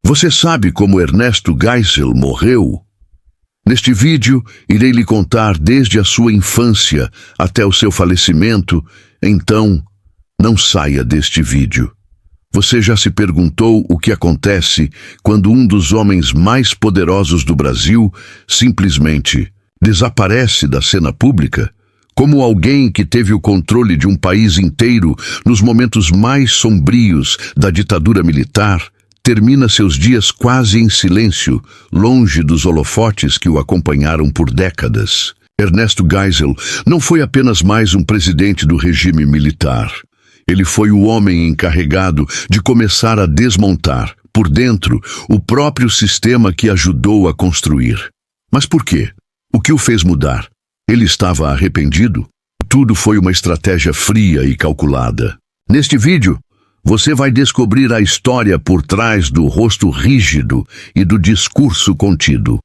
Você sabe como Ernesto Geisel morreu? Neste vídeo, irei lhe contar desde a sua infância até o seu falecimento, então não saia deste vídeo. Você já se perguntou o que acontece quando um dos homens mais poderosos do Brasil simplesmente desaparece da cena pública? Como alguém que teve o controle de um país inteiro nos momentos mais sombrios da ditadura militar, termina seus dias quase em silêncio, longe dos holofotes que o acompanharam por décadas. Ernesto Geisel não foi apenas mais um presidente do regime militar. Ele foi o homem encarregado de começar a desmontar, por dentro, o próprio sistema que ajudou a construir. Mas por quê? O que o fez mudar? Ele estava arrependido? Tudo foi uma estratégia fria e calculada. Neste vídeo, você vai descobrir a história por trás do rosto rígido e do discurso contido.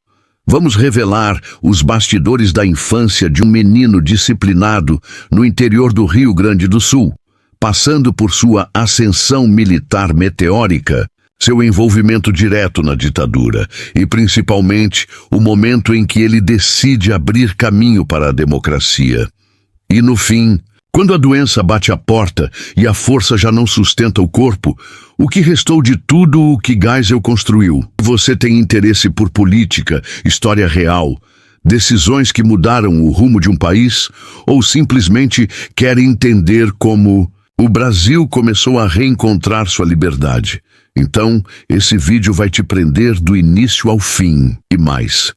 Vamos revelar os bastidores da infância de um menino disciplinado no interior do Rio Grande do Sul, passando por sua ascensão militar meteórica, seu envolvimento direto na ditadura e, principalmente, o momento em que ele decide abrir caminho para a democracia. E, no fim, quando a doença bate a porta e a força já não sustenta o corpo, o que restou de tudo o que Geisel construiu? Você tem interesse por política, história real, decisões que mudaram o rumo de um país, ou simplesmente quer entender como o Brasil começou a reencontrar sua liberdade? Então, esse vídeo vai te prender do início ao fim e mais.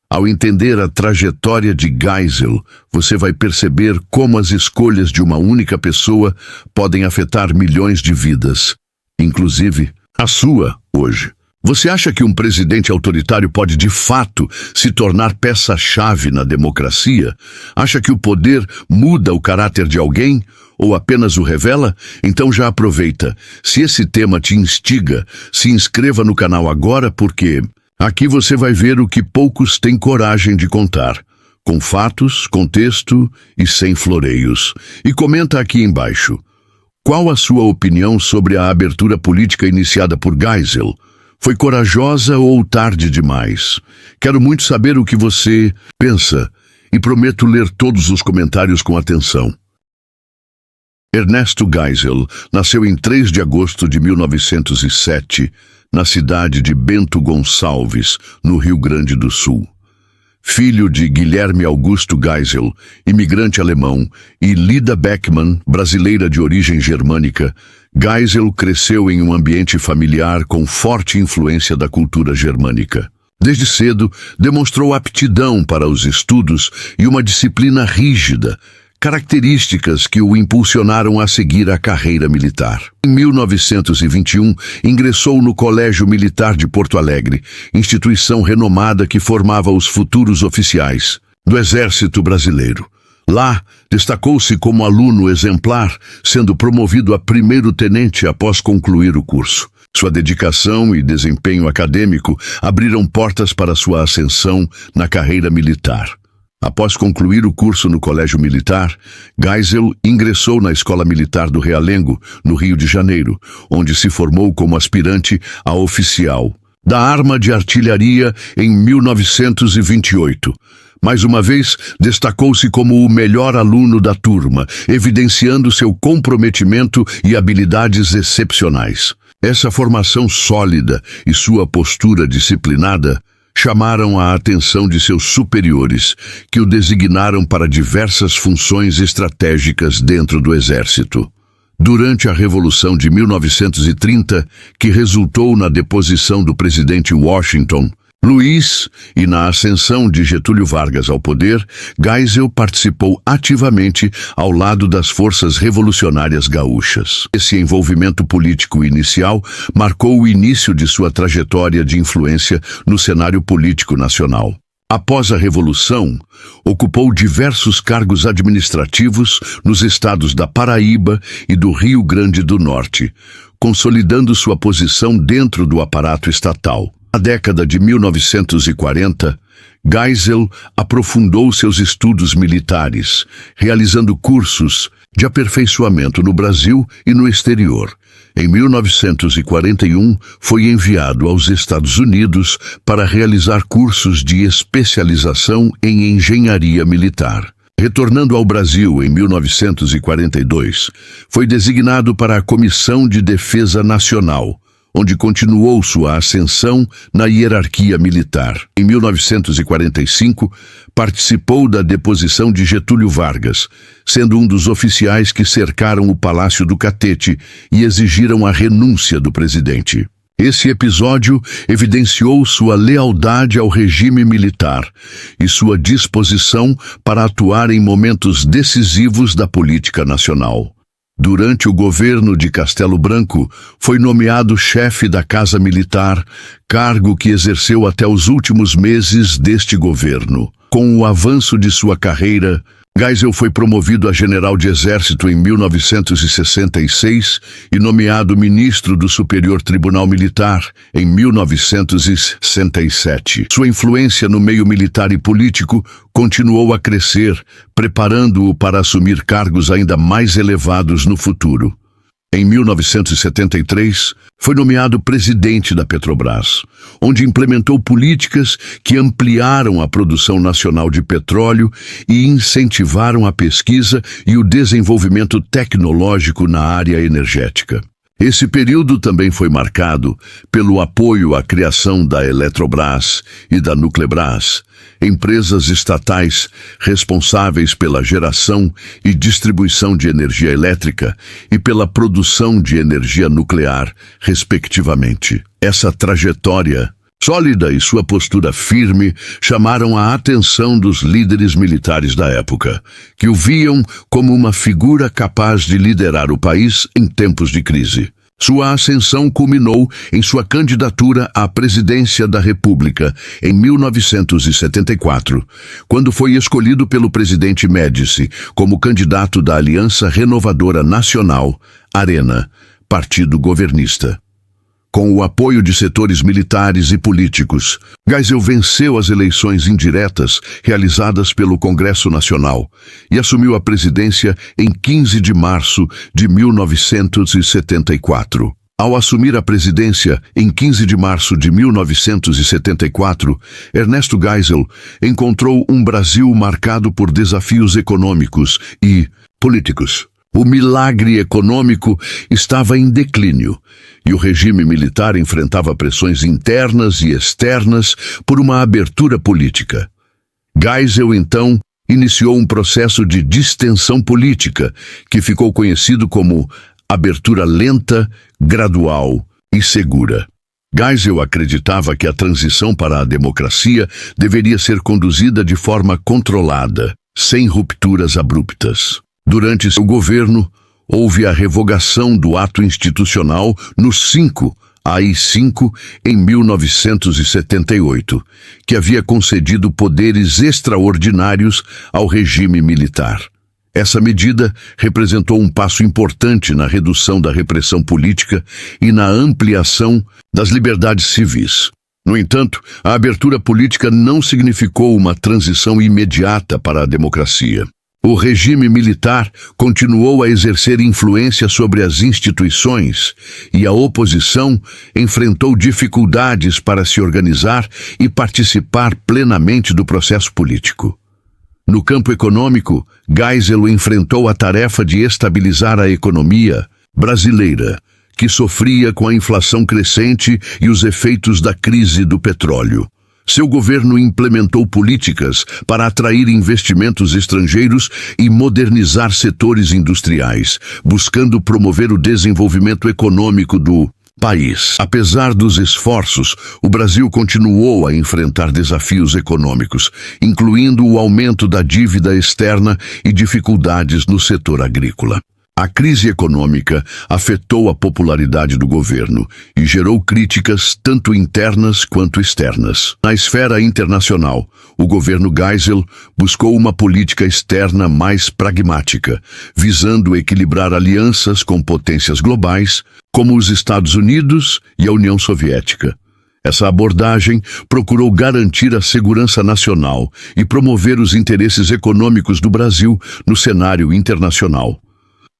Ao entender a trajetória de Geisel, você vai perceber como as escolhas de uma única pessoa podem afetar milhões de vidas, inclusive a sua hoje. Você acha que um presidente autoritário pode de fato se tornar peça-chave na democracia? Acha que o poder muda o caráter de alguém ou apenas o revela? Então já aproveita. Se esse tema te instiga, se inscreva no canal agora porque aqui você vai ver o que poucos têm coragem de contar, com fatos, contexto e sem floreios. E comenta aqui embaixo. Qual a sua opinião sobre a abertura política iniciada por Geisel? Foi corajosa ou tarde demais? Quero muito saber o que você pensa e prometo ler todos os comentários com atenção. Ernesto Geisel nasceu em 3 de agosto de 1907, na cidade de Bento Gonçalves, no Rio Grande do Sul. Filho de Guilherme Augusto Geisel, imigrante alemão, e Lida Beckmann, brasileira de origem germânica, Geisel cresceu em um ambiente familiar com forte influência da cultura germânica. Desde cedo, demonstrou aptidão para os estudos e uma disciplina rígida, características que o impulsionaram a seguir a carreira militar. Em 1921, ingressou no Colégio Militar de Porto Alegre, instituição renomada que formava os futuros oficiais do Exército Brasileiro. Lá, destacou-se como aluno exemplar, sendo promovido a primeiro-tenente após concluir o curso. Sua dedicação e desempenho acadêmico abriram portas para sua ascensão na carreira militar. Após concluir o curso no Colégio Militar, Geisel ingressou na Escola Militar do Realengo, no Rio de Janeiro, onde se formou como aspirante a oficial da Arma de Artilharia em 1928. Mais uma vez, destacou-se como o melhor aluno da turma, evidenciando seu comprometimento e habilidades excepcionais. Essa formação sólida e sua postura disciplinada chamaram a atenção de seus superiores, que o designaram para diversas funções estratégicas dentro do Exército. Durante a Revolução de 1930, que resultou na deposição do presidente Washington Luiz e na ascensão de Getúlio Vargas ao poder, Geisel participou ativamente ao lado das forças revolucionárias gaúchas. Esse envolvimento político inicial marcou o início de sua trajetória de influência no cenário político nacional. Após a Revolução, ocupou diversos cargos administrativos nos estados da Paraíba e do Rio Grande do Norte, consolidando sua posição dentro do aparato estatal. Na década de 1940, Geisel aprofundou seus estudos militares, realizando cursos de aperfeiçoamento no Brasil e no exterior, Em 1941, foi enviado aos Estados Unidos para realizar cursos de especialização em engenharia militar. Retornando ao Brasil em 1942, foi designado para a Comissão de Defesa Nacional, onde continuou sua ascensão na hierarquia militar. Em 1945, participou da deposição de Getúlio Vargas, sendo um dos oficiais que cercaram o Palácio do Catete e exigiram a renúncia do presidente. Esse episódio evidenciou sua lealdade ao regime militar e sua disposição para atuar em momentos decisivos da política nacional. Durante o governo de Castelo Branco, foi nomeado chefe da Casa Militar, cargo que exerceu até os últimos meses deste governo. Com o avanço de sua carreira, Geisel foi promovido a general de exército em 1966 e nomeado ministro do Superior Tribunal Militar em 1967. Sua influência no meio militar e político continuou a crescer, preparando-o para assumir cargos ainda mais elevados no futuro. Em 1973, foi nomeado presidente da Petrobras, onde implementou políticas que ampliaram a produção nacional de petróleo e incentivaram a pesquisa e o desenvolvimento tecnológico na área energética. Esse período também foi marcado pelo apoio à criação da Eletrobras e da Nuclebras, empresas estatais responsáveis pela geração e distribuição de energia elétrica e pela produção de energia nuclear, respectivamente. Essa trajetória sólida e sua postura firme chamaram a atenção dos líderes militares da época, que o viam como uma figura capaz de liderar o país em tempos de crise. Sua ascensão culminou em sua candidatura à presidência da República em 1974, quando foi escolhido pelo presidente Médici como candidato da Aliança Renovadora Nacional, ARENA, partido governista. Com o apoio de setores militares e políticos, Geisel venceu as eleições indiretas realizadas pelo Congresso Nacional e assumiu a presidência em 15 de março de 1974. Ao assumir a presidência em 15 de março de 1974, Ernesto Geisel encontrou um Brasil marcado por desafios econômicos e políticos. O milagre econômico estava em declínio e o regime militar enfrentava pressões internas e externas por uma abertura política. Geisel, então, iniciou um processo de distensão política que ficou conhecido como abertura lenta, gradual e segura. Geisel acreditava que a transição para a democracia deveria ser conduzida de forma controlada, sem rupturas abruptas. Durante seu governo, houve a revogação do ato institucional no 5, AI-5, em 1978, que havia concedido poderes extraordinários ao regime militar. Essa medida representou um passo importante na redução da repressão política e na ampliação das liberdades civis. No entanto, a abertura política não significou uma transição imediata para a democracia. O regime militar continuou a exercer influência sobre as instituições e a oposição enfrentou dificuldades para se organizar e participar plenamente do processo político. No campo econômico, Geisel enfrentou a tarefa de estabilizar a economia brasileira, que sofria com a inflação crescente e os efeitos da crise do petróleo. Seu governo implementou políticas para atrair investimentos estrangeiros e modernizar setores industriais, buscando promover o desenvolvimento econômico do país. Apesar dos esforços, o Brasil continuou a enfrentar desafios econômicos, incluindo o aumento da dívida externa e dificuldades no setor agrícola. A crise econômica afetou a popularidade do governo e gerou críticas tanto internas quanto externas. Na esfera internacional, o governo Geisel buscou uma política externa mais pragmática, visando equilibrar alianças com potências globais, como os Estados Unidos e a União Soviética. Essa abordagem procurou garantir a segurança nacional e promover os interesses econômicos do Brasil no cenário internacional.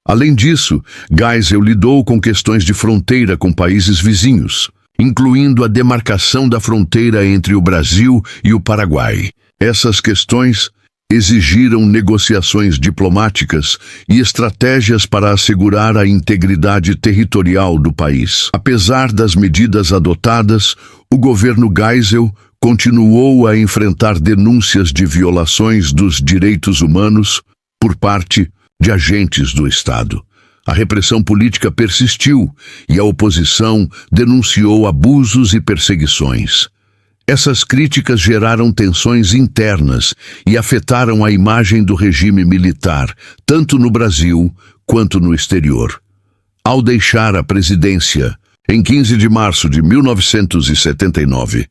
Além disso, Geisel lidou com questões de fronteira com países vizinhos, incluindo a demarcação da fronteira entre o Brasil e o Paraguai. Essas questões exigiram negociações diplomáticas e estratégias para assegurar a integridade territorial do país. Apesar das medidas adotadas, o governo Geisel continuou a enfrentar denúncias de violações dos direitos humanos por parte de agentes do Estado. A repressão política persistiu e a oposição denunciou abusos e perseguições. Essas críticas geraram tensões internas e afetaram a imagem do regime militar, tanto no Brasil quanto no exterior. Ao deixar a presidência, em 15 de março de 1979,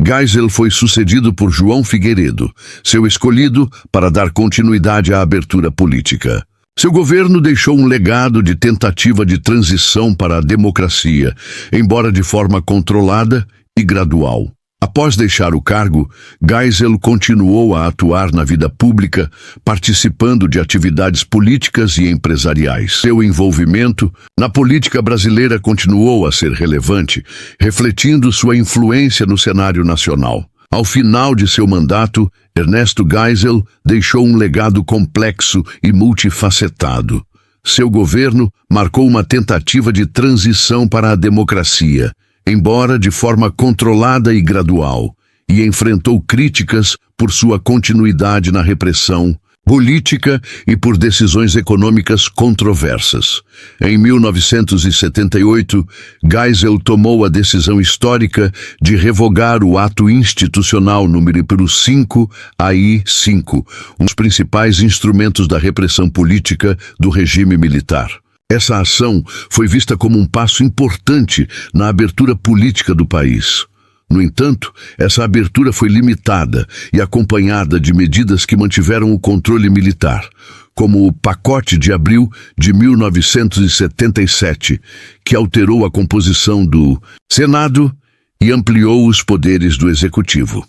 Geisel foi sucedido por João Figueiredo, seu escolhido para dar continuidade à abertura política. Seu governo deixou um legado de tentativa de transição para a democracia, embora de forma controlada e gradual. Após deixar o cargo, Geisel continuou a atuar na vida pública, participando de atividades políticas e empresariais. Seu envolvimento na política brasileira continuou a ser relevante, refletindo sua influência no cenário nacional. Ao final de seu mandato, Ernesto Geisel deixou um legado complexo e multifacetado. Seu governo marcou uma tentativa de transição para a democracia, embora de forma controlada e gradual, e enfrentou críticas por sua continuidade na repressão política e por decisões econômicas controversas. Em 1978, Geisel tomou a decisão histórica de revogar o Ato Institucional número 5, AI-5, um dos principais instrumentos da repressão política do regime militar. Essa ação foi vista como um passo importante na abertura política do país. No entanto, essa abertura foi limitada e acompanhada de medidas que mantiveram o controle militar, como o Pacote de Abril de 1977, que alterou a composição do Senado e ampliou os poderes do Executivo.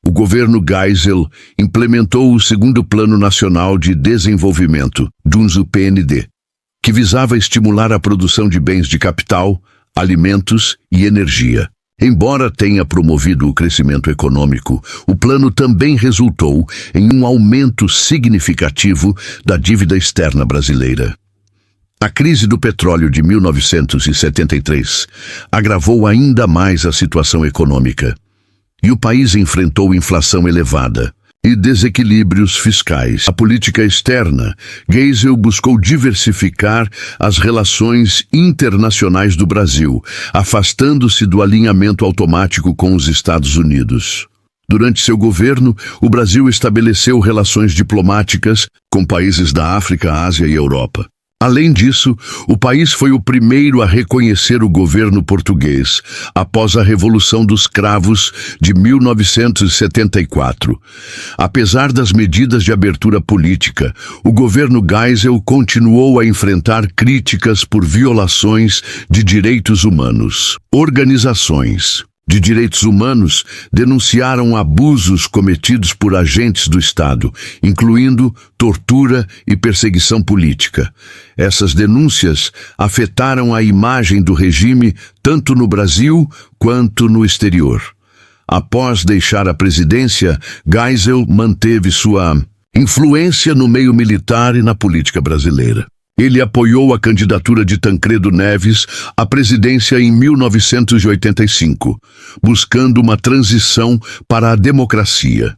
O governo Geisel implementou o Segundo Plano Nacional de Desenvolvimento, o PND, que visava estimular a produção de bens de capital, alimentos e energia. Embora tenha promovido o crescimento econômico, o plano também resultou em um aumento significativo da dívida externa brasileira. A crise do petróleo de 1973 agravou ainda mais a situação econômica, e o país enfrentou inflação elevada e desequilíbrios fiscais. A política externa, Geisel buscou diversificar as relações internacionais do Brasil, afastando-se do alinhamento automático com os Estados Unidos. Durante seu governo, o Brasil estabeleceu relações diplomáticas com países da África, Ásia e Europa. Além disso, o país foi o primeiro a reconhecer o governo português após a Revolução dos Cravos de 1974. Apesar das medidas de abertura política, o governo Geisel continuou a enfrentar críticas por violações de direitos humanos. Organizações de direitos humanos denunciaram abusos cometidos por agentes do Estado, incluindo tortura e perseguição política. Essas denúncias afetaram a imagem do regime tanto no Brasil quanto no exterior. Após deixar a presidência, Geisel manteve sua influência no meio militar e na política brasileira. Ele apoiou a candidatura de Tancredo Neves à presidência em 1985, buscando uma transição para a democracia.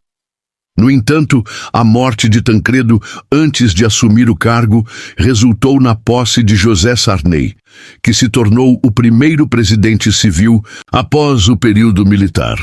No entanto, a morte de Tancredo antes de assumir o cargo resultou na posse de José Sarney, que se tornou o primeiro presidente civil após o período militar.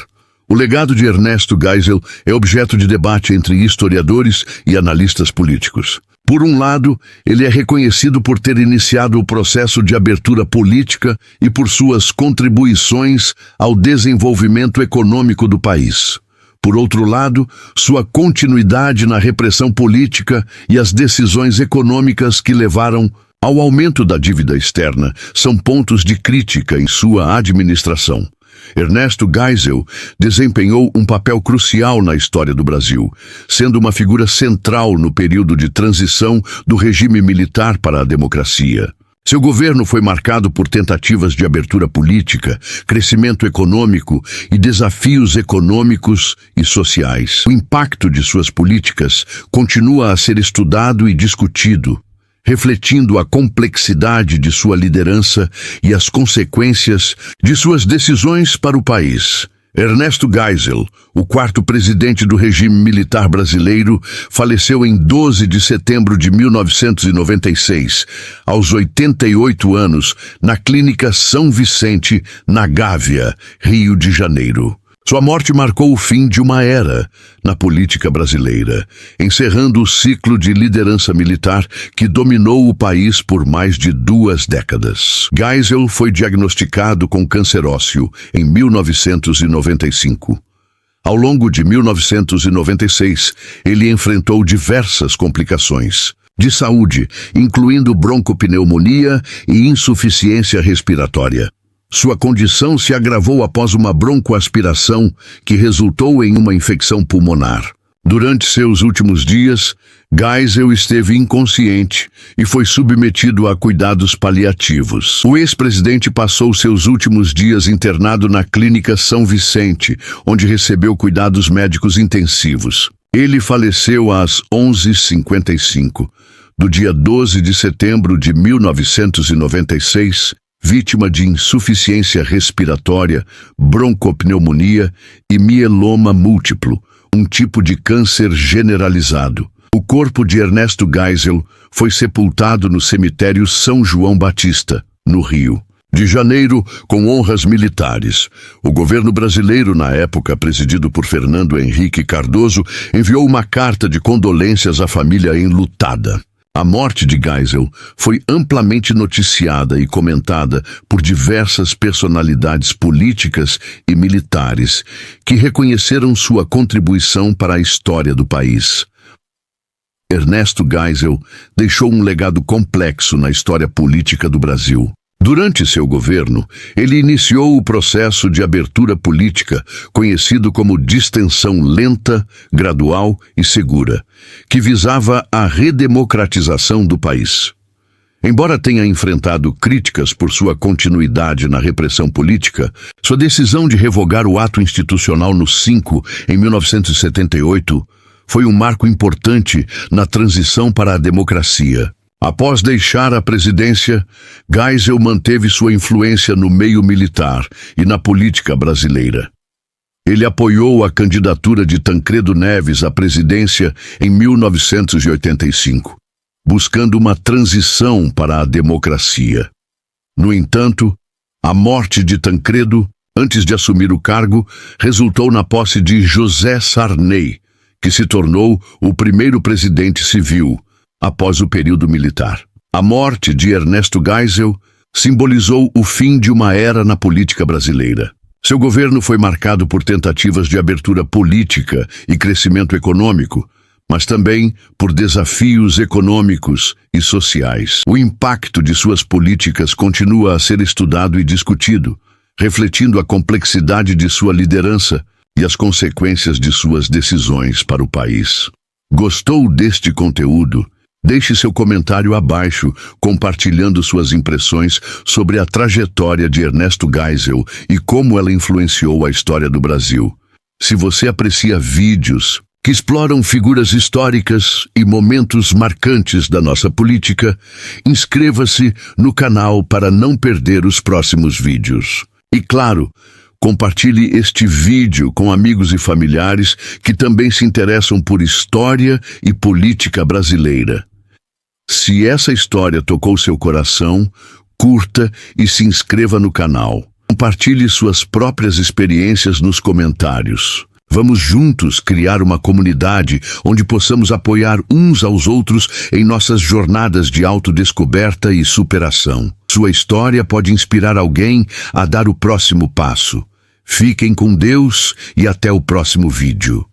O legado de Ernesto Geisel é objeto de debate entre historiadores e analistas políticos. Por um lado, ele é reconhecido por ter iniciado o processo de abertura política e por suas contribuições ao desenvolvimento econômico do país. Por outro lado, sua continuidade na repressão política e as decisões econômicas que levaram ao aumento da dívida externa são pontos de crítica em sua administração. Ernesto Geisel desempenhou um papel crucial na história do Brasil, sendo uma figura central no período de transição do regime militar para a democracia. Seu governo foi marcado por tentativas de abertura política, crescimento econômico e desafios econômicos e sociais. O impacto de suas políticas continua a ser estudado e discutido, refletindo a complexidade de sua liderança e as consequências de suas decisões para o país. Ernesto Geisel, o quarto presidente do regime militar brasileiro, faleceu em 12 de setembro de 1996, aos 88 anos, na Clínica São Vicente, na Gávea, Rio de Janeiro. Sua morte marcou o fim de uma era na política brasileira, encerrando o ciclo de liderança militar que dominou o país por mais de 2 décadas. Geisel foi diagnosticado com câncer ósseo em 1995. Ao longo de 1996, ele enfrentou diversas complicações de saúde, incluindo broncopneumonia e insuficiência respiratória. Sua condição se agravou após uma broncoaspiração que resultou em uma infecção pulmonar. Durante seus últimos dias, Geisel esteve inconsciente e foi submetido a cuidados paliativos. O ex-presidente passou seus últimos dias internado na Clínica São Vicente, onde recebeu cuidados médicos intensivos. Ele faleceu às 11h55, do dia 12 de setembro de 1996, vítima de insuficiência respiratória, broncopneumonia e mieloma múltiplo, um tipo de câncer generalizado. O corpo de Ernesto Geisel foi sepultado no cemitério São João Batista, no Rio de Janeiro, com honras militares. O governo brasileiro, na época presidido por Fernando Henrique Cardoso, enviou uma carta de condolências à família enlutada. A morte de Geisel foi amplamente noticiada e comentada por diversas personalidades políticas e militares que reconheceram sua contribuição para a história do país. Ernesto Geisel deixou um legado complexo na história política do Brasil. Durante seu governo, ele iniciou o processo de abertura política, conhecido como distensão lenta, gradual e segura, que visava a redemocratização do país. Embora tenha enfrentado críticas por sua continuidade na repressão política, sua decisão de revogar o ato institucional no 5, em 1978, foi um marco importante na transição para a democracia. Após deixar a presidência, Geisel manteve sua influência no meio militar e na política brasileira. Ele apoiou a candidatura de Tancredo Neves à presidência em 1985, buscando uma transição para a democracia. No entanto, a morte de Tancredo, antes de assumir o cargo, resultou na posse de José Sarney, que se tornou o primeiro presidente civil após o período militar. A morte de Ernesto Geisel simbolizou o fim de uma era na política brasileira. Seu governo foi marcado por tentativas de abertura política e crescimento econômico, mas também por desafios econômicos e sociais. O impacto de suas políticas continua a ser estudado e discutido, refletindo a complexidade de sua liderança e as consequências de suas decisões para o país. Gostou deste conteúdo? Deixe seu comentário abaixo, compartilhando suas impressões sobre a trajetória de Ernesto Geisel e como ela influenciou a história do Brasil. Se você aprecia vídeos que exploram figuras históricas e momentos marcantes da nossa política, inscreva-se no canal para não perder os próximos vídeos. E claro, compartilhe este vídeo com amigos e familiares que também se interessam por história e política brasileira. Se essa história tocou seu coração, curta e se inscreva no canal. Compartilhe suas próprias experiências nos comentários. Vamos juntos criar uma comunidade onde possamos apoiar uns aos outros em nossas jornadas de autodescoberta e superação. Sua história pode inspirar alguém a dar o próximo passo. Fiquem com Deus e até o próximo vídeo.